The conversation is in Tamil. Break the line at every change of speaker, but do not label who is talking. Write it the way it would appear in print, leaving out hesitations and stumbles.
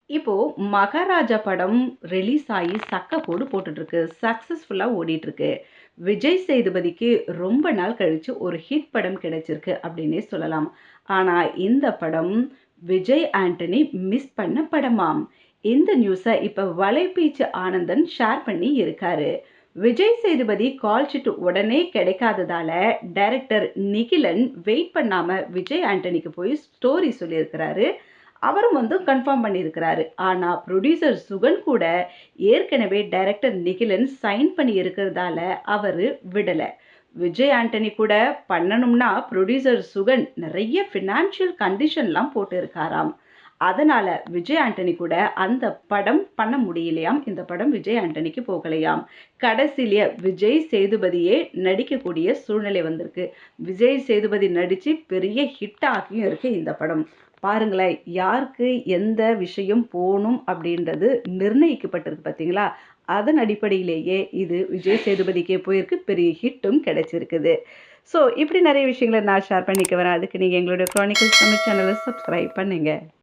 இப்போ மகாராஜா படம் ரிலீஸ் ஆகி சக்கப்போடு போட்டுட்டு இருக்கு. சக்சஸ்ஃபுல்லா ஓடிட்டு இருக்கு. விஜய் சேதுபதிக்கு ரொம்ப நாள் கழிச்சு ஒரு ஹிட் படம் கிடைச்சிருக்கு அப்படின்னே சொல்லலாம். ஆனா இந்த படம் விஜய் ஆண்டனி மிஸ் பண்ண படமாம். இந்த நியூஸ இப்ப வலைப்பேச்சு ஆனந்தன் ஷேர் பண்ணி இருக்காரு. விஜய் சேதுபதி கால் ஷீட் உடனே கிடைக்காததால டைரக்டர் நிகிலன் வெயிட் பண்ணாம விஜய் ஆண்டனிக்கு போய் ஸ்டோரி சொல்லியிருக்கிறாரு. அவரும் கன்ஃபார்ம் பண்ணியிருக்கிறாரு. ஆனா புரொடியூசர் சுகன் கூட ஏற்கனவே டைரக்டர் நிகிலன் சைன் பண்ணி இருக்கிறதால அவரு விடல. விஜய் ஆண்டனி கூட பண்ணணும்னா புரொடியூசர் சுகன் நிறைய ஃபினான்ஷியல் கண்டிஷன்லாம் போட்டு இருக்காராம். அதனால விஜய் ஆண்டனி கூட அந்த படம் பண்ண முடியலையாம். இந்த படம் விஜய் ஆண்டனிக்கு போகலையாம். கடைசியில விஜய் சேதுபதியே நடிக்கக்கூடிய சூழ்நிலை வந்திருக்கு. விஜய் சேதுபதி நடிச்சு பெரிய ஹிட் ஆகியும் இருக்கு இந்த படம். பாருங்களேன், யாருக்கு எந்த விஷயம் போணும் அப்படின்றது நிர்ணயிக்கப்பட்டிருக்கு பார்த்தீங்களா? அதன் அடிப்படையிலேயே இது விஜய் சேதுபதிக்கே போயிருக்கு. பெரிய ஹிட்டும் கிடைச்சிருக்குது. ஸோ இப்படி நிறைய விஷயங்கள நான் ஷேர் பண்ணிக்க வரேன். அதுக்கு நீங்க எங்களுடைய க்ரானிக்கல்ஸ் தமிழ் சேனலை சப்ஸ்கிரைப் பண்ணுங்க.